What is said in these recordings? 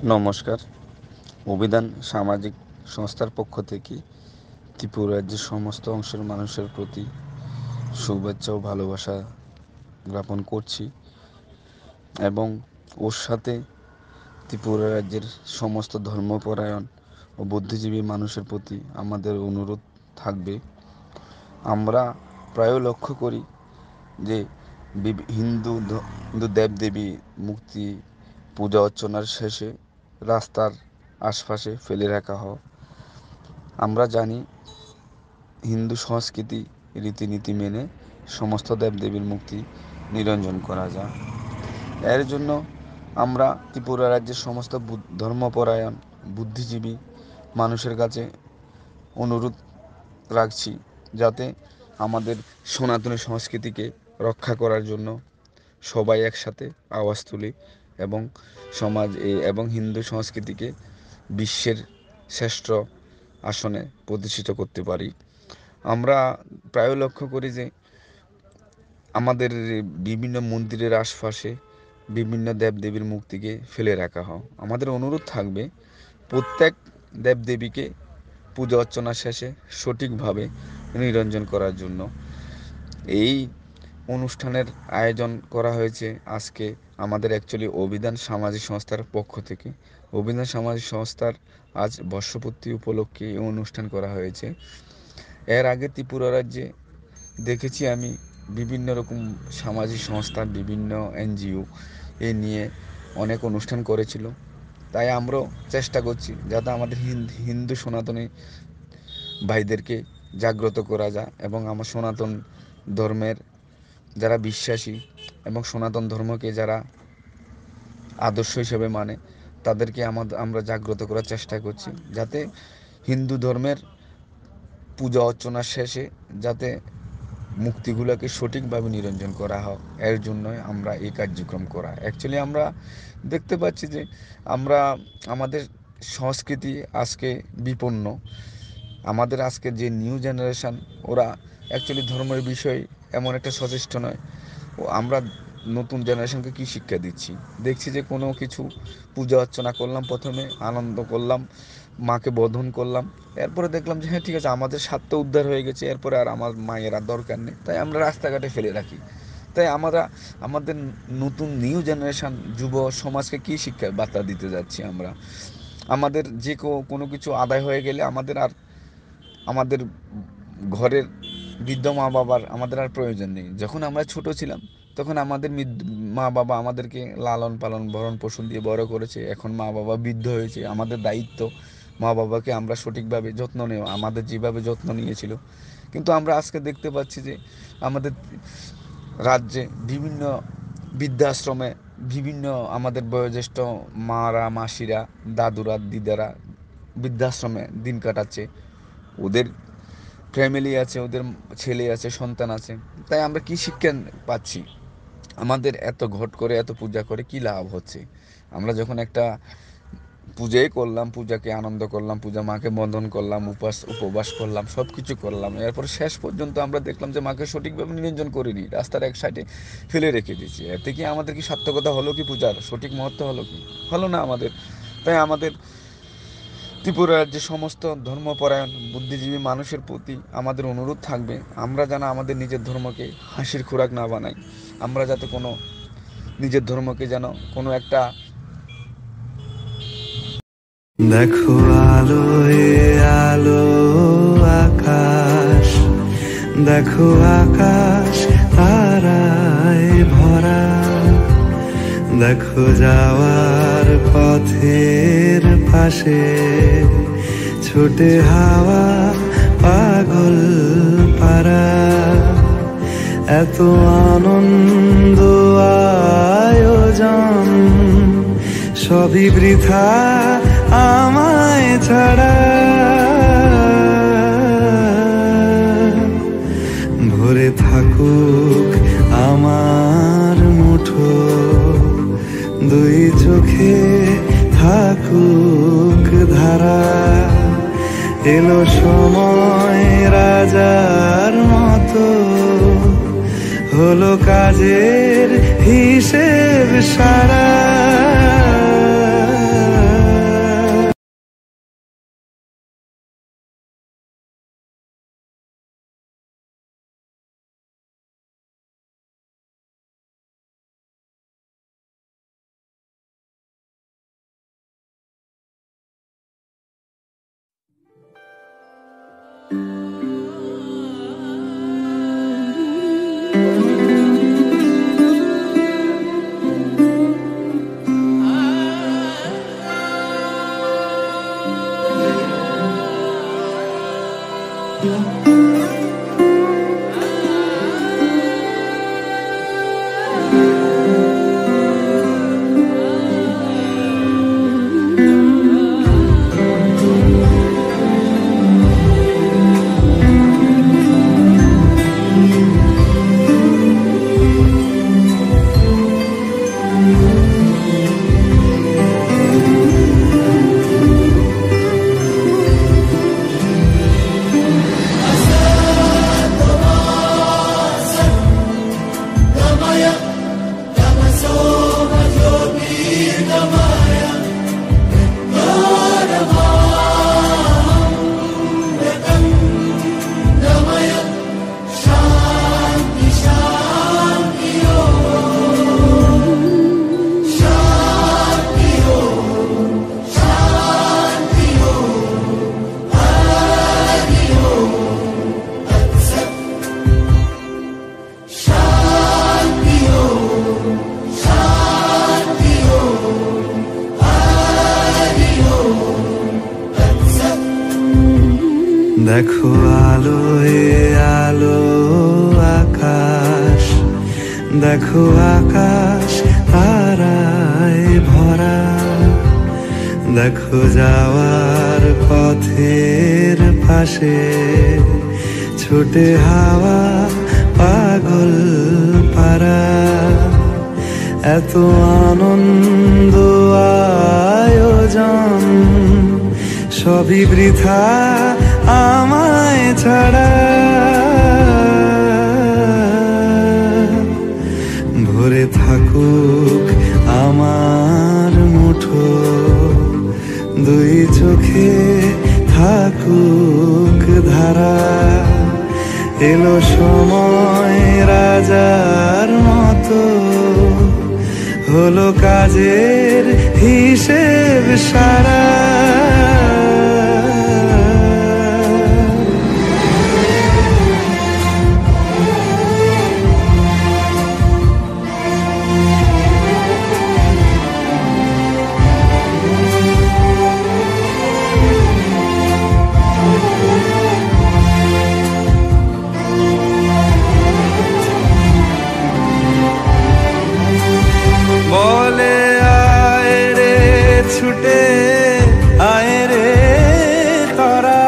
নমস্কার। অভিধান সামাজিক সংস্থার পক্ষ থেকে ত্রিপুরা রাজ্যের সমস্ত অংশের মানুষের প্রতি শুভেচ্ছা ও ভালোবাসা জ্ঞাপন করছি এবং ওর সাথে ত্রিপুরা রাজ্যের সমস্ত ধর্মপরায়ণ ও বুদ্ধিজীবী মানুষের প্রতি আমাদের অনুরোধ থাকবে। আমরা প্রায় লক্ষ্য করি যে হিন্দু দেবদেবী মূর্তি পূজা অর্চনার শেষে রাস্তার আশপাশে ফেলে রাখা হয়। আমরা জানি হিন্দু সংস্কৃতি রীতিনীতি মেনে সমস্ত দেবদেবীর মূর্তি নিরঞ্জন করা যায়। এর জন্য আমরা ত্রিপুরা রাজ্যের সমস্ত ধর্মপরায়ণ বুদ্ধিজীবী মানুষের কাছে অনুরোধ রাখছি যাতে আমাদের সনাতনী সংস্কৃতিকে রক্ষা করার জন্য সবাই একসাথে আওয়াজ তুলি এবং এবং হিন্দু সংস্কৃতিকে বিশ্বের শ্রেষ্ঠ আসনে প্রতিষ্ঠিত করতে পারি। আমরা প্রায় লক্ষ্য করি যে আমাদের বিভিন্ন মন্দিরের আশপাশে বিভিন্ন দেবদেবীর মূর্তিকে ফেলে রাখা হয়। আমাদের অনুরোধ থাকবে প্রত্যেক দেবদেবীকে পূজা অর্চনা শেষে সঠিকভাবে নিরঞ্জন করার জন্য। এই অনুষ্ঠানের আয়োজন করা হয়েছে আজকে আমাদের অভিধান সামাজিক সংস্থার পক্ষ থেকে। অভিধান সামাজিক সংস্থার আজ বর্ষপূর্তি উপলক্ষে এই অনুষ্ঠান করা হয়েছে। এর আগে ত্রিপুরা রাজ্যে দেখেছি আমি বিভিন্ন রকম সামাজিক সংস্থা, বিভিন্ন এনজিও এ নিয়ে অনেক অনুষ্ঠান করেছিল। তাই আমরাও চেষ্টা করছি যাতে আমাদের হিন্দু সনাতনী ভাইদেরকে জাগ্রত করা যায় এবং আমার সনাতন ধর্মের যারা বিশ্বাসী এবং সনাতন ধর্মকে যারা আদর্শ হিসেবে মানে তাদেরকে আমরা জাগ্রত করার চেষ্টা করছি যাতে হিন্দু ধর্মের পূজা অর্চনার শেষে যাতে মুক্তিগুলোকে সঠিকভাবে নিরঞ্জন করা হয়। এর জন্যই আমরা এই কার্যক্রম করা। আমরা দেখতে পাচ্ছি যে আমাদের সংস্কৃতি আজকে বিপন্ন। আমাদের আজকে যে নিউ জেনারেশন ওরা ধর্মের বিষয়ে এমন একটা সচেষ্ট নয়। আমরা নতুন জেনারেশনকে কি শিক্ষা দিচ্ছি? দেখছি যে কোনো কিছু পূজা অর্চনা করলাম, প্রথমে আনন্দ করলাম, মাকে বোধন করলাম, এরপরে দেখলাম যে হ্যাঁ ঠিক আছে, আমাদের স্বার্থ উদ্ধার হয়ে গেছে, এরপরে আর আমার মায়ের আর দরকার নেই, তাই আমরা রাস্তাঘাটে ফেলে রাখি। তাই আমাদের নতুন নিউ জেনারেশন যুব সমাজকে কি শিক্ষা বার্তা দিতে যাচ্ছি? আমাদের যে কোনো কিছু আদায় হয়ে গেলে আমাদের ঘরের বৃদ্ধ মা বাবার আমাদের আর প্রয়োজন নেই। যখন আমরা ছোট ছিলাম তখন আমাদের মা বাবা আমাদেরকে লালন পালন ভরণ পোষণ দিয়ে বড় করেছে। এখন মা বাবা বৃদ্ধ হয়েছে, আমাদের দায়িত্ব মা বাবাকে আমরা সঠিকভাবে যত্ন নেওয়া, আমাদের যেভাবে যত্ন নিয়েছিল। কিন্তু আমরা আজকে দেখতে পাচ্ছি যে আমাদের রাজ্যে বিভিন্ন বৃদ্ধাশ্রমে বিভিন্ন আমাদের বয়োজ্যেষ্ঠ মারা, মাসিরা, দাদুরা, দিদারা বৃদ্ধাশ্রমে দিন কাটাচ্ছে। ওদের ফ্যামিলি আছে, ওদের ছেলে আছে, সন্তান আছে। তাই আমরা কি শিক্ষা পাচ্ছি? আমাদের এত ঘট করে এত পূজা করে কি লাভ হচ্ছে? আমরা যখন একটা পূজাই করলাম, পূজাকে আনন্দ করলাম, পূজা মাকে বন্ধন করলাম, উপবাস করলাম, সব কিছু করলাম, এরপর শেষ পর্যন্ত আমরা দেখলাম যে মাকে সঠিকভাবে নিরঞ্জন করিনি, রাস্তার এক সাইডে ফেলে রেখে দিয়েছি। এতে কি আমাদের কি সার্থকতা হলো? কি পূজার সঠিক মহত্ব হলো? কি হলো না আমাদের? তাই আমাদের ত্রিপুরা রাজ্যের সমস্ত ধর্মপরায়ণ বুদ্ধিজীবী মানুষের প্রতি আমাদের অনুরোধ থাকবে, আমরা যেন আমাদের নিজের ধর্মকে হাসির খোরাক না বানাই। আমরা যাতে নিজের ধর্মকে যেন কোনো একটা দেখো আলো আলো আকাশ, দেখো আকাশ তারায় ভরা, দেখো যাওয়ার পথের পাশে ছোটে হাওয়া পাগল পারা। এত আনন্দ আয়োজন সবই বৃথা আমায় ছাড়া। ভরে থাকুক আমার মুঠো, দুই চোখে থাকুক ধারা। এলো সময় রাজার মতো, হলো কাজের হিসেব সারা। দেখো আলোয় আলো আকাশ, দেখো আকাশ তারায় ভরা, দেখো যাওয়ার পথের পাশে ছুটে হাওয়া পাগল পারা। এত আনন্দ আয়োজন সবই বৃথা আমায় ছাড়া। ভরে থাকুক আমার মুঠো, দুই চোখে থাকুক ধারা। এলো সময় রাজার মতো, হলো কাজের হিসেব সারা। বলে আয় রে ছুটে আয় রে তারা,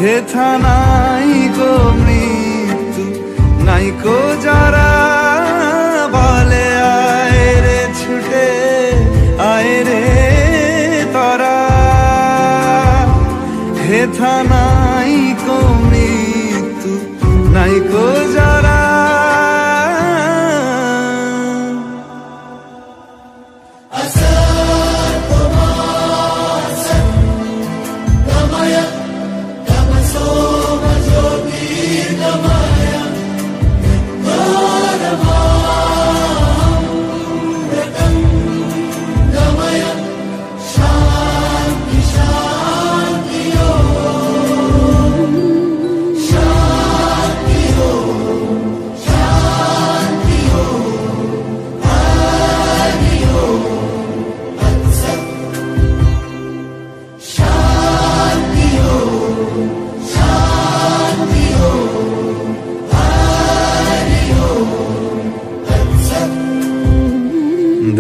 হেথা নাই গো মৃত্যু নাই গো যারা। বলে আয় রে ছুটে আয় রে তারা, হেথা নাই গো মৃত্যু নাই গো যারা।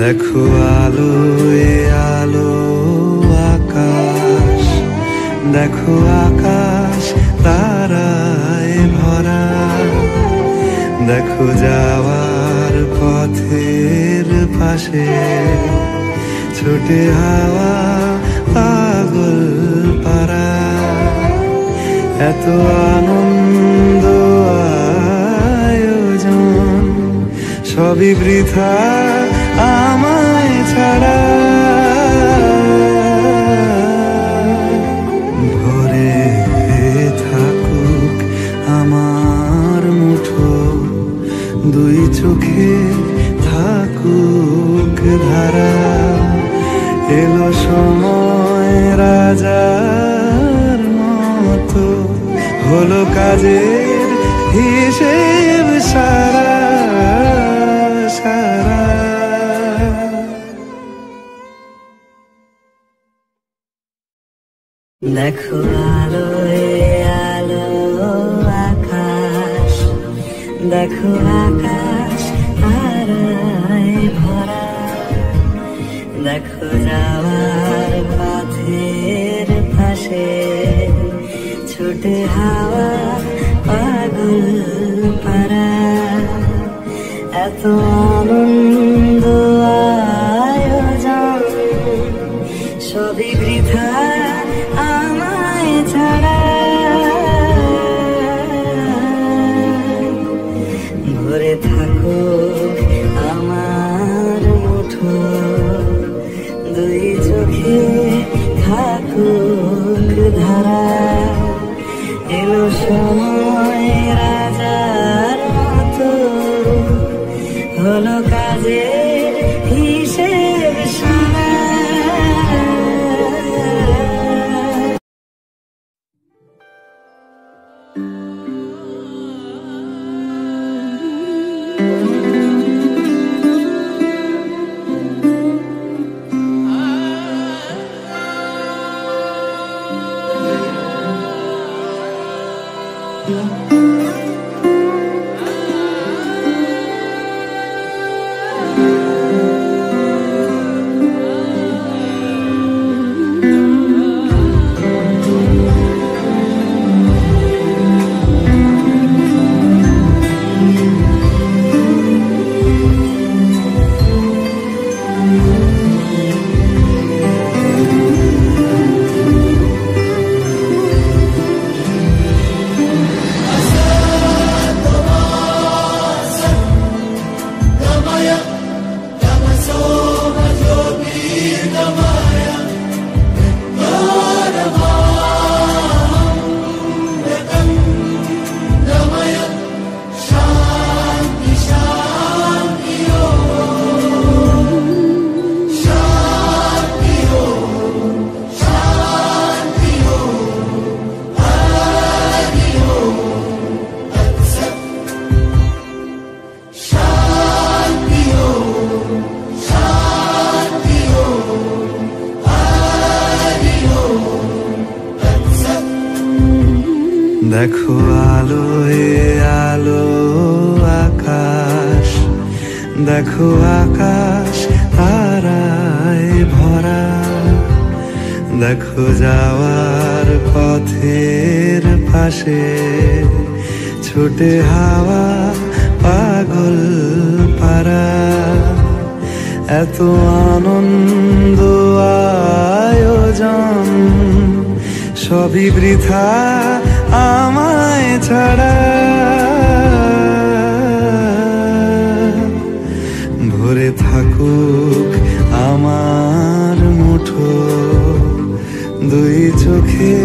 দেখো আলোয় আলো আকাশ, দেখো আকাশ তারায় ভরা, দেখো যাওয়ার পথের পাশে ছুটে হাওয়া পাগল পারা। এত আনন্দ আয়োজন সবই বৃথা আমায় ছাড়া। ভরে থাকুক আমার মুঠো, দুই চোখে থাকুক ধারা। এলো সময় রাজার হলো কাজের হিসেব সারা সারা। দেখো আলোয় আলো আকাশ, দেখো আকাশ তারায় ভরা, দেখো যাওয়ার পথের পাশে ছুটে হাওয়া পাগল পারা। এত আনন্দ আয়োজন সবই বৃথা আমায় ছাড়া। ভরে থাকুক আমার মুঠো, দুই চোখে থাকুক ধারা। এলো সময় রাজার মতো, হলো কাজের হিসেব সারা। দেখো আলোয় আলো আকাশ, দেখো আকাশ তারায় ভরা, দেখো যাওয়ার পথের পাশে ছুটে হাওয়া পাগল পারা। এত আনন্দ আয়োজন সবই বৃথা আমায় ছাড়া। ভরে থাকুক আমার মুঠো, দুই চোখে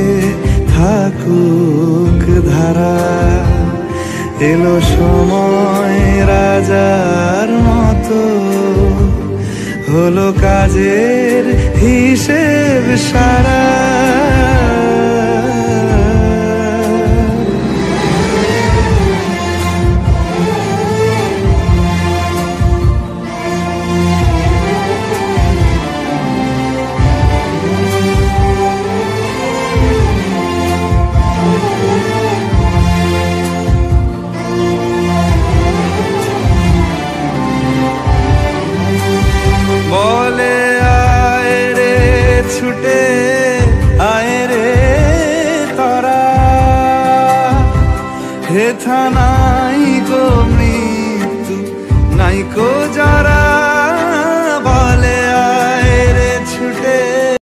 থাকুক ধারা। এলো সময় রাজার মতো, হলো কাজের হিসেব সারা। বলে আয় রে ছুটে আয় রে তারা, হেথা নাই গো মৃত্যু নাই কো যারা।